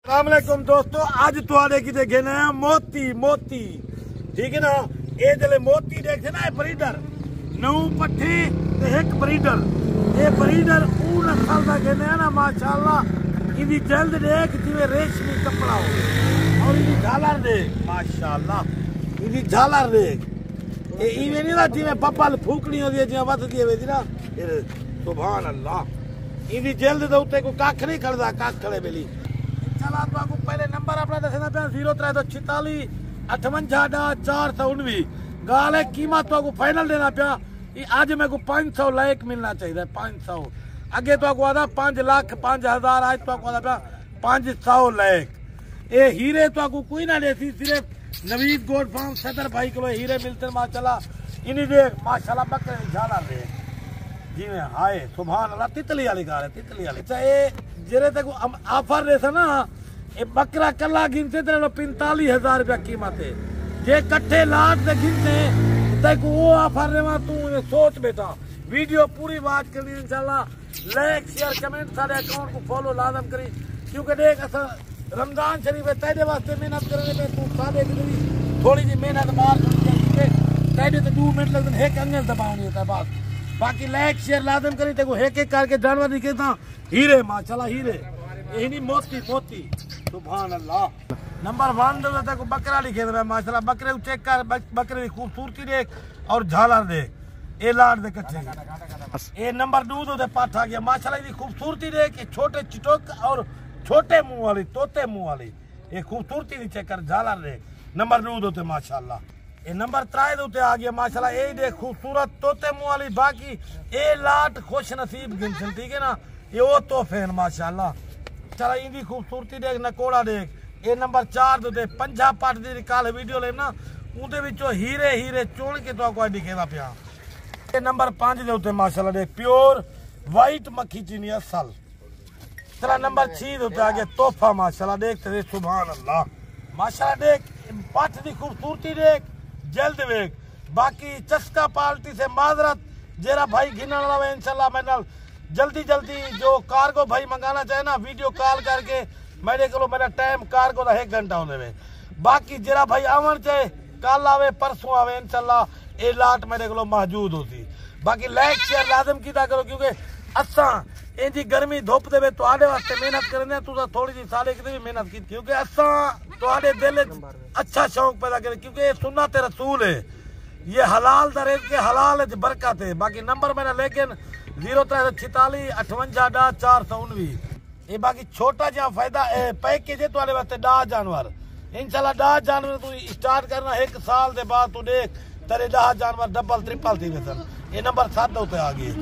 अस्सलामुअलैकुम दोस्तों, आज तुहाडे की देखे ना मोती मोती ठीक है ना। ये जले मोती देखे ना ब्रीडर 9 पट्ठी ते एक ब्रीडर ये ब्रीडर ऊ नस्ल का कहने ना माशाअल्लाह। इनकी जल्द देख जिवे रेशमी कपड़ा हो और इनकी झालर देख माशाअल्लाह। इनकी झालर देख ये इवे नहीं ना जिवे पप्पल फूकनी होती है जिवे वधदी है वेदी ना। सुभान अल्लाह। इनकी जल्द दे उत्ते को कख नहीं खड़दा, कख खड़े बेली। चला तो पहले नंबर अपना दसना पे 0346 58 419 गाल है। कीमत तो फाइनल देना पिया आज मेरे को 500 लाख मिलना चाहिए। 500 अगे तो आदा 5 लाख 5,000 आज तो आदा पिया 500 लाख। ये हीरे तो कोई ना देती, सिर्फ नवीद गोड फार्म सदर भाई को हीरे मिलते माशाल्लाह। इन्हीं दे माशाल्लाह बकरे झाला दे जी में हाय सुभान अल्लाह। तितली वाली गाल है, तितली वाली। अच्छा ये जेरे तक ऑफर देता ना ये बकरा कला गिनते तो 45,000 रुपया कीमत है। जे कट्ठे लाट से गिनते तक वो ऑफर देवा। तू सोच बेटा, वीडियो पूरी बात करनी इंशाल्लाह। लाइक शेयर कमेंट सारे अकाउंट को फॉलो लाजम करी, क्योंकि देख असा रमजान शरीफ है तेरे वास्ते मेहनत करने में तू सादे की थोड़ी सी मेहनत मार तेरे तो 2 मिनट लगते एक अंगल दबानी होता है बस। बाकी लाइक शेयर लाजम करी तेको एक एक करके जानवर दिखे था हीरे माशाल्लाह हीरे। यही मोती मोती सुभान अल्लाह। नंबर 1 दे को बकरा लिखे थे माशाल्लाह। बकरे को चेक कर, बकरे की खूबसूरती देख और झालर देख। ये लाड दे कच्चे। ये नंबर 2 दे पाठ आ गया माशाल्लाह। इसकी खूबसूरती देख, छोटे चिटोक और छोटे मुंह वाली तोते मुंह वाली ये खूबसूरती चेक कर, झालर देख। नंबर 2 होते माशाल्लाह। ये नंबर 3 उत्ते आ गया माशाल्लाह। यही देख खूबसूरत तोते मुंह वाली। बाकी ये लाट खुश नसीब गिनसन ठीक है ना। ये वो तोहफे माशाल्लाह। चला इनकी खूबसूरती देख, नकोड़ा देख। ये नंबर 4 उत्ते पंजा पट दी कल वीडियो ले ना उहदे विचों हीरे हीरे चुन के तो कोई दिखेदा पिया। ये नंबर 5 दे उत्ते माशाल्लाह देख प्योर वाइट मक्खी चीनी असल। चला नंबर 6 उत्ते आ गया तोहफा माशाल्लाह देख तेरे सुभान अल्लाह माशाल्लाह। देख पट दी खूबसूरती देख, जल्द वेग। बाकी चस्का पार्टी से माजरत जेरा भाई घिनने वाला है इंशाल्लाह मैं जल्दी जल्दी जो कार्गो भाई मंगाना चाहे ना वीडियो कॉल करके मेरे को मेरा टाइम कार्गो का 1 घंटा होने में। बाकी जेरा भाई आवन चाहे कल आवे परसों आवे इंशाल्लाह ये लाट मेरे को मौजूद होती। बाकी लाइक शेयर लाजम कीता करो, क्योंकि असा इंजी गर्मी धुप दे तुहाडे वास्ते मेहनत करने तुसा थोड़ी जी साले की भी मेहनत की, क्योंकि असा तुहाडे दिल अच्छा शौक पैदा करे, क्योंकि ये सुन्नत रसूल है। ये हलाल दा रेट के हलाल बरकत है। बाकी नंबर मेरा लेकिन 0346 58 419। ये बाकी छोटा जहा फायदा पैकेज है तुहाडे वास्ते 10 जानवर इंशाल्लाह। 10 जानवर तू स्टार्ट करना 1 साल के बाद तू देख तेरे 10 जानवर डबल ट्रिपल थी वेसन। ये नंबर 7 होते आ गए।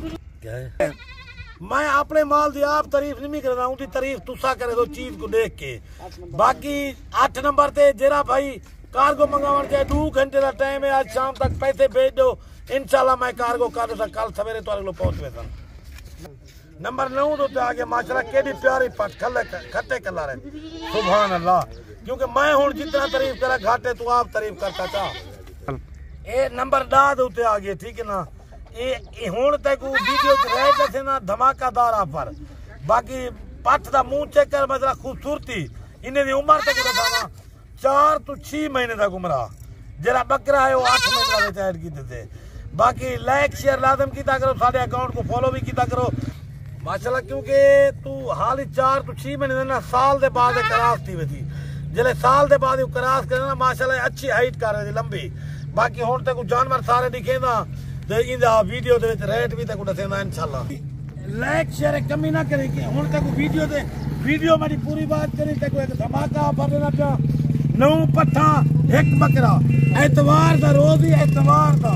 मैं अपने माल की आप तारीफ नहीं करना, उनकी तारीफ तुसा करे दो चीज को देख के। बाकी 8 नंबर ते जेरा भाई कार्गो मंगावन चाहे 2 घंटे का टाइम है, आज शाम तक पैसे भेज दो इंशाल्लाह मैं कार्गो कर दूंगा कल सवेरे तुम्हारे लोग पहुंच गए। नंबर 9 तो आ गया माशाल्लाह। केडी प्यारी पट खट्टे कलर है सुभान अल्लाह। क्योंकि मैं हूं जितना तारीफ करा घाटे तू आप तारीफ करता चाह। ये नंबर 10 उत्ते आ गया ठीक है ना। ये हुण तक वीडियो रह जैसे ना धमाकादार ऑफर। बाकी पट का मुंह चेक कर मतलब खूबसूरती। इन्हें दी उम्र तक बतावा 4 तो 6 महीने तक उम्र। जरा बकरा है वो 8 महीने का ऐड की थे। बाकी लाइक शेयर लाजम कीता करो, सारे अकाउंट को फॉलो भी कीता करो माशाल्लाह। क्योंकि तू हाल ही 4 तो 6 महीने ना साल के बाद क्रॉस थी वही। जले साल के बाद क्रॉस करे ना माशाल्लाह अच्छी हाइट कर रही लंबी। बाकी हुण तक जानवर सारे दिखे ना वीडियो दे रेट भी तक दसेंदा इंशाल्लाह। लाइक शेयर कमी ना करे कि हुण तक वीडियो मेरी पूरी बात करी तक एक धमाका ऑफर देना पिया। 9 पट्ठा 1 बकरा एतवार दा रोज ही एतवार दा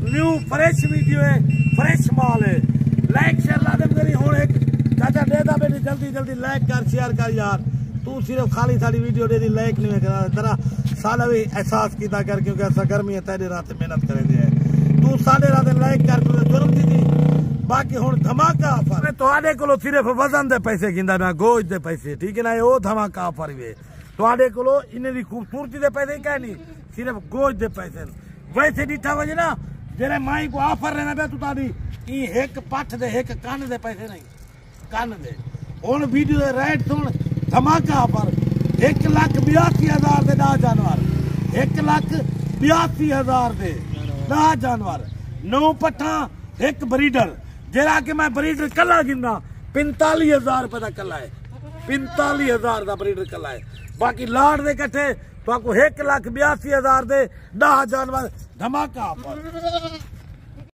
न्यू फ्रेश वीडियो है, फ्रेश माल है। लाइक शेयर लाजम करी। हुण एक चाचा देदा बेटी जल्दी जल्दी लाइक कर शेयर कर यार। तू सिर्फ खाली सारी वीडियो दे दी लाइक नहीं करा तेरा साला भी एहसास कीता कर, क्योंकि ऐसा गर्मी है तेरे रात मेहनत करे दे तू साढ़े रात लाइक कर जुर्म दी। बाकी हुण धमाका ऑफर तुहाडे कोलों सिर्फ वजन दे पैसे गिंदा ना गोश्त दे पैसे ठीक है ना। वो धमाका ऑफर वे तुहाडे कोलों इन्हें दी खूबसूरती दे पैसे कह नहीं, सिर्फ गोश्त दे पैसे। वैसे डिठा वजे ना जेरे माई को ऑफर रहना पे तू तादी ई 1 पठ दे 1 कान दे पैसे नहीं कान दे। हुण वीडियो दे रेट सुन धमाका पर 1,82,000 दे 10 जानवर 1,82,000 दे 10 जानवर 9 पट्ठा 1 ब्रीडर जेड़ा कि मैं ब्रीडर कला गिनना 45,000 रुपए का कला है 45,000 का ब्रीडर कला है। बाकी लाड दे कट्ठे तो 1,82,000 दे 10 जानवर धमाका पर।